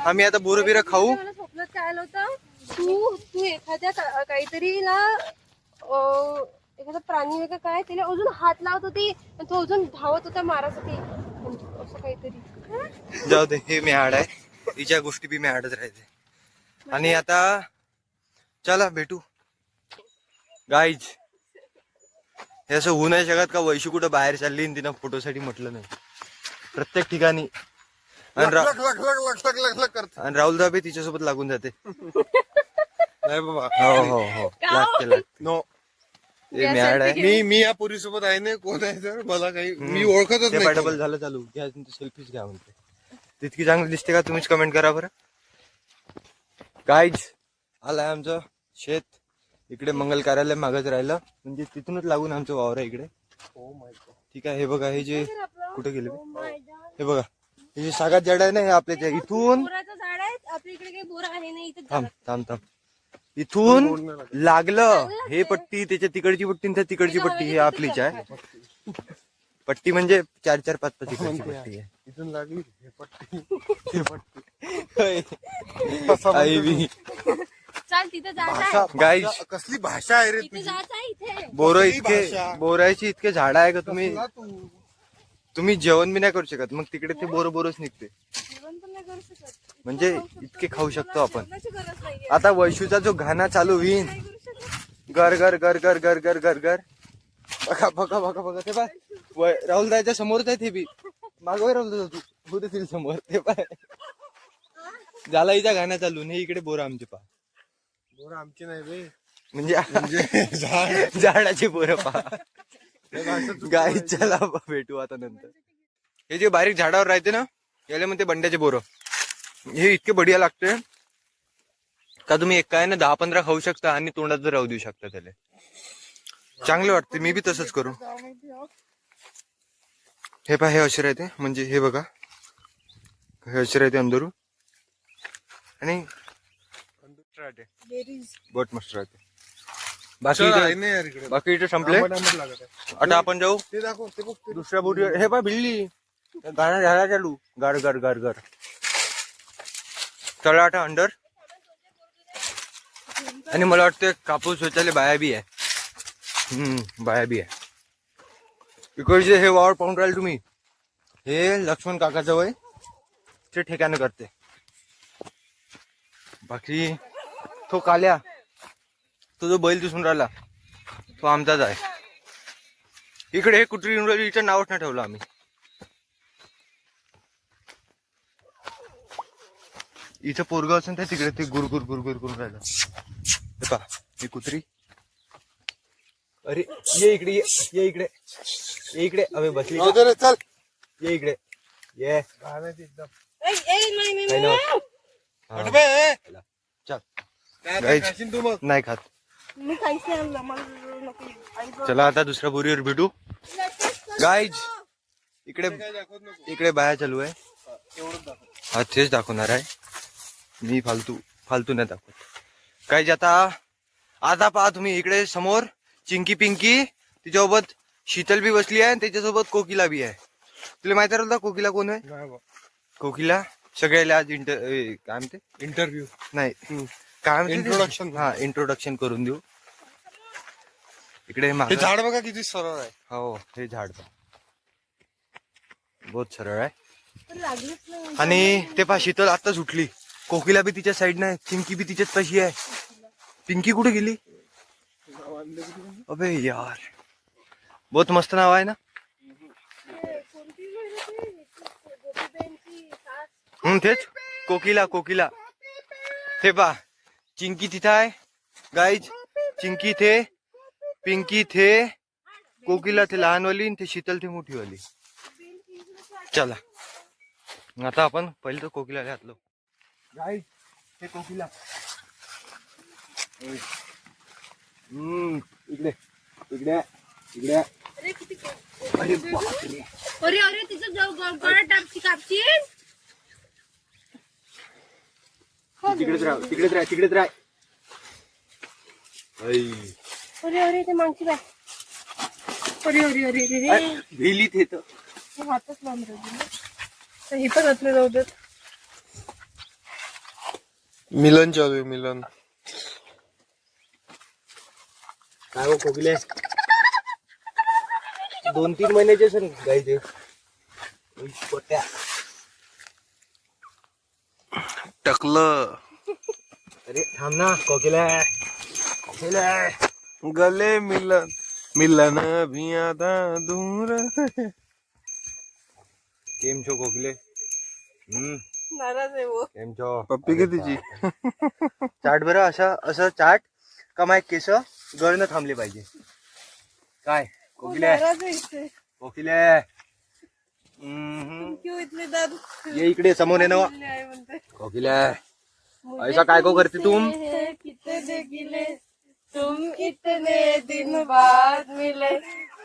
आम्ही आता बोरं बिरं खाऊ. मला स्वप्नात काय आलं होतं, तू एखाद्या काहीतरीला एखादा प्राणी वगैरे काय त्याला अजून हात लावत होती आणि तो अजून धावत होता मारासाठी, असं काहीतरी. जाऊ दे, हे मॅड आहे, हिच्या गोष्टी बी मॅडच राहते. आणि आता चला भेटू गाईज. हे असं होऊ नाही शकत का वैशू कुठं बाहेर चालली आणि तिनं फोटोसाठी म्हटलं नाही. प्रत्येक ठिकाणी आणि राहुल दाबे तिच्यासोबत लागून जाते. नाही बाबा, हो हो हो, लागते. नो, हे मॅड आहे. मी या पोरी सोबत आहे ना, कोण आहे तर मला काही मी ओळखतच नाही. डबल झालं चालू. घ्या सेल्फीच घ्या म्हणते. तितकी चांगली दिसते का तुम्हीच कमेंट करा बरं. गाईज आलाय आमचं शेत. इकडे मंगल कार्यालय मागच राहिलं, म्हणजे तिथूनच लागून आमचं वावर आहे इकडे. ठीक आहे. हे बघा, हे जे कुठे गेले, हे बघा, हे जे सागात झाड आहे ना, हे आपल्या इथून झाड आहे आपल्या इकडे, काही बोर आहे नाही इथे. थांब इथून लागलं हे पट्टी, त्याच्या तिकडची पट्टी, त्या तिकडची पट्टी, हे आपलीच आहे पट्टी. म्हणजे 4-4-5 तिकडची पट्टी आहे. इथून लागली चाल तिथे जायचं. गाईज कसली भाषा आहे रे इथे जायचं आहे इथे. बोराची इतके झाड आहे का तुम्ही जेवण बी नाही करू शकत. मग तिकडे ते बोरच निघते. जेवण पण नाही करू शकत. म्हणजे इतके खाऊ शकतो आपण. जेवणाची गरज नाहीये. आता वैशूचा जो घाणा चालू होईल, गर गर गर गर गर गर गर गर, बघा ते पाय राहुल दाच्या समोरच आहे. ते बी मागवाय राहुल तू होते समोर. ते पाय झाला हिचा घाणा चालू. हे इकडे बोर आमचे पा, बोर आमची नाही बे, म्हणजे झाडाचे बोर पा. गाई चला भेटू आता नंतर. हे जे बारीक झाडावर राहते ना, याला म्हणते बंड्याचे बोर. हे इतके बढिया लागते का तुम्ही एक काय ना 10-15 खाऊ शकता आणि तोंडात जर राहू देऊ शकता. त्याला चांगले वाटते. मी बी तसंच करू. हे पहा, हे असे राहते. म्हणजे हे बघा, हे असे राहते अंदरून आणि बहुत मस्त राहते. बाकी इथे संपले. आता आपण जाऊ ते दाखव, ते बघ, दुसऱ्या बोटीवर. हे पहा भिडली, गाणं झाला चालू, गार गार गार गार. चला आता अंडर. आणि मला वाटतं कापूस वेचायला बाया बी आहे. बाया बी आहे. इकडचे हे वावर पाहून राहिले तुम्ही, हे लक्ष्मण काकाचं वय ते ठिकाण करते. बाकी तो काल्या, तो जो बैल दिसून राहिला तो आमचाच आहे. इकडे हे कुत्री हिचं नावच नाही ठेवलं आम्ही. इथं पोरग असेल तर तिकडे ते गुरगुर गुरगुर करून राहिलं. हे पहा, ही कुत्री. अरे ये इकडे, ये इकडे, ये इकडे. अबे बसली चल ये इकडे, ये एकदम काही नव्हतं. तू मग नाही खात. मी काहीच नाही आणलं, मला नको. चला आता दुसऱ्या बोरीवर भेटू. गाईज इकडे बाया चालू आहे. हा तेच दाखवणार आहे मी. फालतू नाही दाखवत. गाईज आता पहा तुम्ही, इकडे समोर चिंकी पिंकी, तिच्यासोबत शीतल बी बसली आहे आणि त्याच्यासोबत कोकिला बी आहे. तुला माहिती राहिलं कोकिला कोण आहे? कोकिला सगळ्याला आज काय म्हणते, इंटरव्ह्यू नाही काय म्हणते, इंट्रोडक्शन. हा इंट्रोडक्शन करून देऊ. इकडे हे झाड बघा किती सरळ आहे. हो, हे झाड बहुत सरळ आहे. लागलीच नाही. आणि ते पहा शीतल आत्ताच उठली. कोकिला बी तिच्या साईड नाही, चिंकी बी तिच्याच पाशी आहे. पिंकी कुठे गेली? अबे यार, बहुत मस्त नाव आहे ना. तेच कोकिला. ते पहा चिंकी तिथं आहे. गाईज चिंकी थे, पिंकी थे, कोकिला थे लहानवाली, ते शीतल थे मोठीवाली. चला आता आपण पहिले तर कोकिला घातलो. गाईज ते कोकिला इकडे इकडे इकडे. अरे बापरे, अरे तिचं गळा टापची कापची. तिकडेच राह. अरे ते मागची बाय. अरे भेलीत येत. हातच लांब राहिली. हे पण घातले जाऊ देत. मिलन चालू आहे मिलन. काय हो कोकिले 2-3 महिन्याचे सर गाई ते पोट्या टकलं अरे थांब ना कोकिला कोकिला गले मिलन मिलन भी आता दूर. केम छो कोकिले नाराज आहे वो. केम छो पप्पी का तिची. चाट बरं असं असं चाट का माय केस गळणं थांबले पाहिजे. काय कोकिले नाराज आहे इथे. कोकिले क्यों इतने दाद ये इकडे समोर ये ना आहे म्हणते. कोकिले ऐसा काय को करते तुम. कितने गिले तुम इतने दिन बाद मिले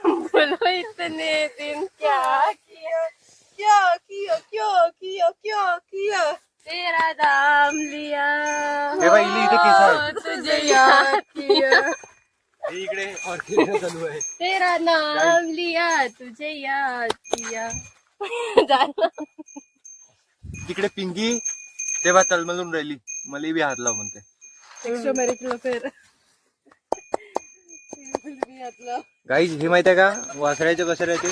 बोलो इतने दिन क्या किया क्या किया क्या किया क्या किया तेरा दाम लिया हे बाई इले इथे केस आहे. तुझे याद किया हे इकडे ऑर्केस्ट्रा चालू आहे. तेरा नाम लिया तुझे याद किया जाना. तिकडे पिंकी तेव्हा तलमलून राहिली मला बी हात लाव म्हणते. एक्स्ट्रा फेर गाईज हे माहित आहे का वासरायचं कसं राहते.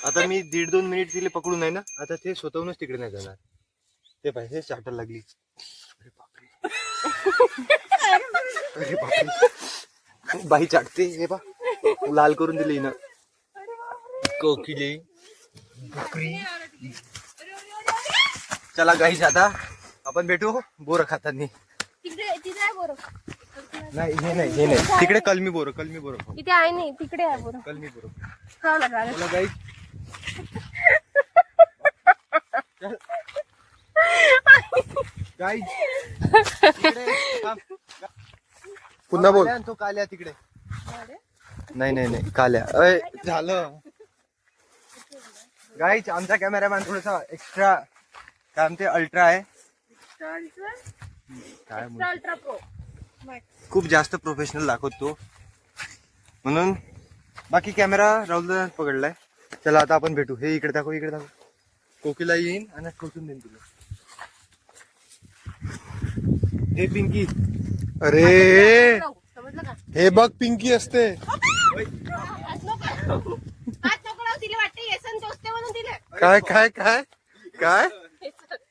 आता मी 1.5-2 मिनिट तिला पकडून आहे ना आता ते स्वतःहूनच तिकडे नाही जाणार. ते पाहिजे चाटायला लागली. अरे बापरे अरे बापरे बाई चाटते हे बा लाल करून दिली ना कोकिले बकरी. चला गाईज आता आपण भेटू बोर खातानी. तिथे आहे बोर. नाही हे नाही हे नाही तिकडे कलमी बोर खाऊ. तिथे आहे नाही तिकडे आहे बोर. कलमी बोर खाऊ नका चला गाईज गाईज पुन्हा बोल. तो काल्या तिकडे नाही नाही नाही काल्या अय झालं. गाईज आमचा कॅमेरामॅन थोडासा एक्स्ट्रा काय म्हणते अल्ट्रा आहे. काय म्हणते? अल्ट्रा प्रो खूप जास्त प्रोफेशनल दाखवतो म्हणून बाकी कॅमेरा राहुल पकडलाय. चला आता आपण भेटू. हे इकडे दाखव इकडे दाखव. कोकिला येईन आणि टोचून देईन तुला. हे पिंकी अरे समजलं का. हे बघ पिंकी असते. तिला वाटते येसन टोचते म्हणून तिला काय काय काय काय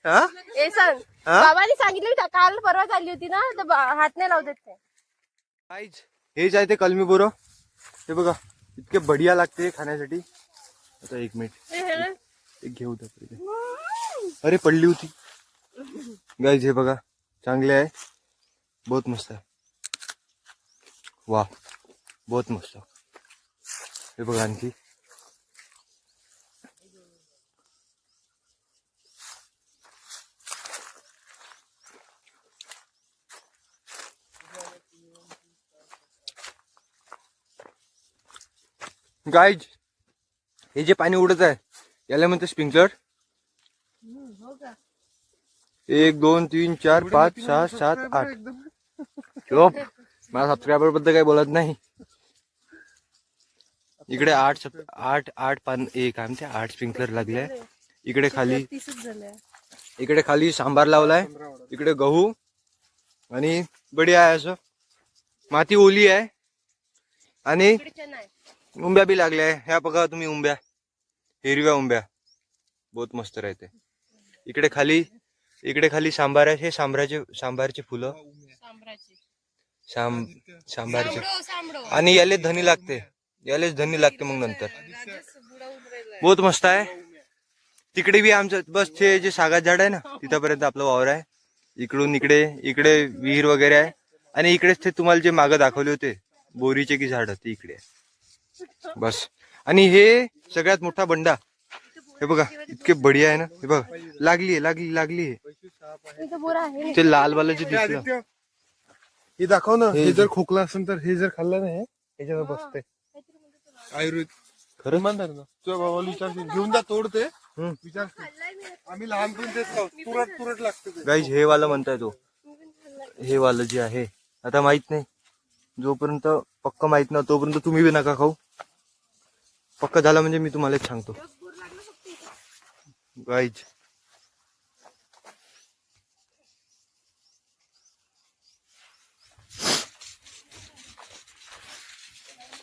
हा येसन हा? बाबांनी सांगितलं काल परवा झाली होती ना तर हात नाही लावतात ते. गाईज हेच आहे ते कलमी बोरं. हे बघा इतके बढिया लागते खाण्यासाठी. आता 1 मिनिट एक घेऊ द्या पहिले. अरे पडली होती. गाईज हे बघा चांगले आहे बहुत मस्त आहे. वा बहुत मस्त. हे बघा आणखी गाईज हे जे पाणी उडत आहे याला म्हणते स्प्रिंकलर. 1 2 3 4 5 6 7 8 चोप माझ्या सबस्क्रायबर बद्दल काही बोलत नाही. इकडे 8 काय म्हणते 8 स्प्रिंकलर लागले. इकडे खाली इकडे खाली सांबार लावलाय. इकडे गहू आणि बढिया आहे असं. माती ओली आहे आणि उंब्या बी लागल्या आहे. ह्या बघा तुम्ही उंब्या हिरव्या उंब्या बहुत मस्त राहते. इकडे खाली सांबार आहे. हे सांबारचे फुलं सांबारचे आणि याले धनी लागते मग नंतर बहुत मस्त आहे. तिकडे बी आमचं बस ते जे सागात झाड आहे ना तिथपर्यंत आपलं वावर आहे. इकडून इकडे विहीर वगैरे आहे आणि इकडेच ते तुम्हाला जे मागं दाखवले होते बोरीचे की झाड ते इकडे आहे बस. आणि हे सगळ्यात मोठा बंडा हे बघा इतके बढिया आहे ना. हे बघा लागली ते लाल वाला जे दिसलं हे दाखव ना. हे जर खोकला असेल तर हे जर खाल्लं ना ह्याच्यावर बसते. आयुर्वेद खरं म्हणतात ना. तुझ्या बाबाला विचारशील घेऊन जा तोडते विचारशील. आम्ही लहानपणी तेच खाऊ. तुरट लागते ते. गाईज हे वाला म्हणताय तो हे वाला जे आहे आता माहित नाही. जोपर्यंत पक्क माहित ना तोपर्यंत तुम्ही बी नका खाऊ. पक्क झाला म्हणजे मी तुम्हाला सांगतो. गाईज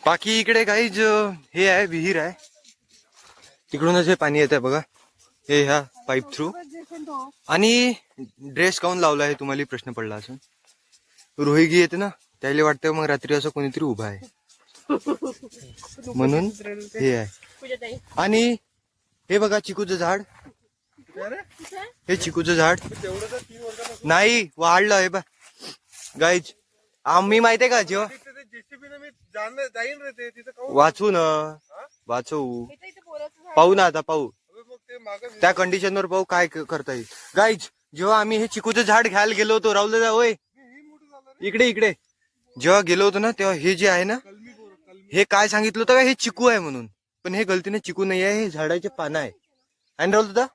बाकी इकडे काहीच हे आहे, विहीर आहे. तिकडूनच हे पाणी येत आहे बघा, हे ह्या पाईप थ्रू. आणि ड्रेस काऊन लावला आहे तुम्हाला प्रश्न पडला असून. रोहिगी येते ना, त्याला वाटतं मग रात्री असं कोणीतरी उभा आहे म्हणून हे आहे. आणि हे बघा चिकूचं झाड, हे चिकूचं झाड नाही वाढलं आहे बा गाईज. आम्ही माहितीये का जेव्हा जेसीबीने मी जाईन रे ते तिथं काहून वाचू ना, वाचवू, पाहू ना आता पाहू मग ते मागं त्या कंडिशनवर पाहू काय करता येईल. गाईज जेव्हा आम्ही हे चिकूचं झाड घ्यायला गेलो होतो, राहुल दादा होय इकडे इकडे, जेव्हा गेलो होतो ना तेव्हा हे जे आहे ना, हे काय सांगितलं होतं का हे चिकू आहे म्हणून, पण हे गलतीने चिकू नाही आहे, हे झाडाचे पानं आहे. आणि राहुल दादा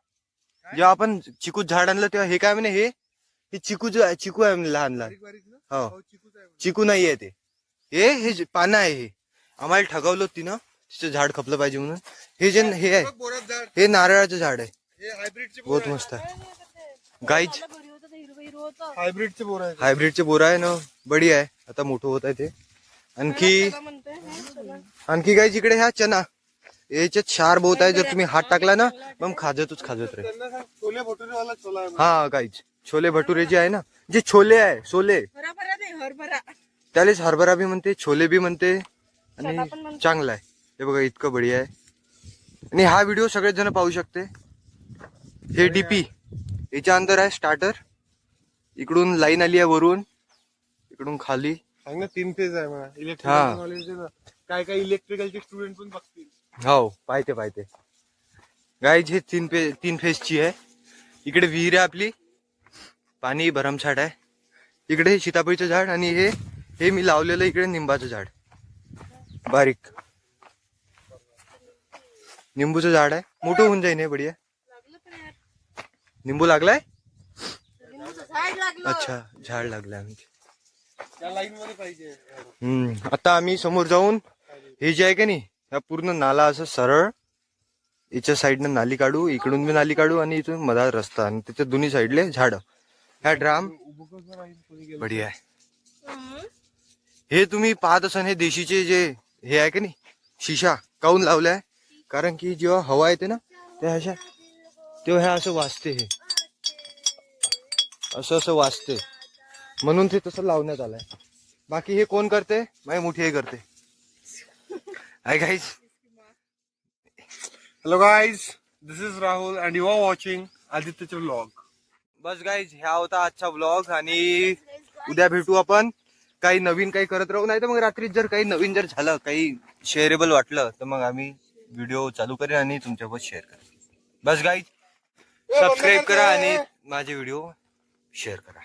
जेव्हा आपण चिकू झाड आणलं तेव्हा हे काय म्हणे, हे चिकू आहे म्हणे, लहान लहान. हो चिकू नाही आहे ते, हे पानं आहे. हे आम्हाला ठगवलं तिनं, तिचं झाड खपलं पाहिजे म्हणून. हे जे हे आहे बोरात झाड, हे नारळाचं झाड आहे, हे हायब्रिडचे बहुत मस्त आहे. गाईज हायब्रिडचे बोर आहे. हायब्रिडचे बोरा आहे ना, बढी आहे, आता मोठं होत आहे ते. आणखी गाईज इकडे ह्या चना, याच्यात क्षार बहुत आहे, जर तुम्ही हात टाकला ना मग खाजत रे. त्यांना सांग छोले भटुरेवाला छोला आहे. हा गाईज छोले भटुरे जे आहे ना, जे छोले आहे सोले, त्यालाच हरभरा बी म्हणते, छोले बी म्हणते, आणि चांगला आहे. हे बघा इतकं बढिया आहे. आणि हा व्हिडिओ सगळेच जण पाहू शकते. हे डीपी, याच्या अंदर आहे स्टार्टर, इकडून लाईन आली आहे वरून, इकडून खाली. सांग ना 3 फेज आहे मला इलेक्ट्रिकल नॉलेज आहे ना, काय काय इलेक्ट्रिकलचे स्टुडंट पण बघतील. हो पाहते गाईज हे 3 फेजची आहे. इकडे विहीर आहे आपली, पाणी भरमसाठ आहे. इकडे सीताफळीचं झाड, आणि हे मी लावलेलं इकडे निंबाचं झाड, बारीक निंबूचं झाड आहे, मोठं होऊन जाईन हे बढिया. निंबू लागलाय, अच्छा झाड लागलाय आमचे. त्या लाईन मध्ये पाहिजे. आता आम्ही समोर जाऊन हे जे आहे का नाही, या पूर्ण नाला असं सरळ याच्या साईडनं नाली काढू, इकडून बी नाली काढू, आणि इथून मधात रस्ता, आणि त्याच्या दोन्ही साईडले झाड. ह्या ड्राम बढिया आहे. हे तुम्ही पाहत असाल, हे देशीचे जे हे आहे का नाही शिशा काऊन लावलाय, कारण की जेव्हा हवा येते ना तेव्हा ह्या असं वाजते, हे असं वाजते, म्हणून ते तसं लावण्यात आलंय. बाकी हे कोण करते, माझी मोठी हे करते. Hi guys, hello guys, this is Rahul and you are watching आदित्यचे व्लॉग. बस गाईज हा होता आजचा व्लॉग, आणि उद्या भेटू आपण. काही नवीन काही करत राहू, नाही तर मग रात्री जर काही नवीन जर झालं, काही शेअरेबल वाटलं तर मग आम्ही व्हिडिओ चालू करेन आणि तुमच्यासोबत शेअर करेन. बस गाईज सबस्क्राईब करा आणि माझे व्हिडिओ शेअर करा.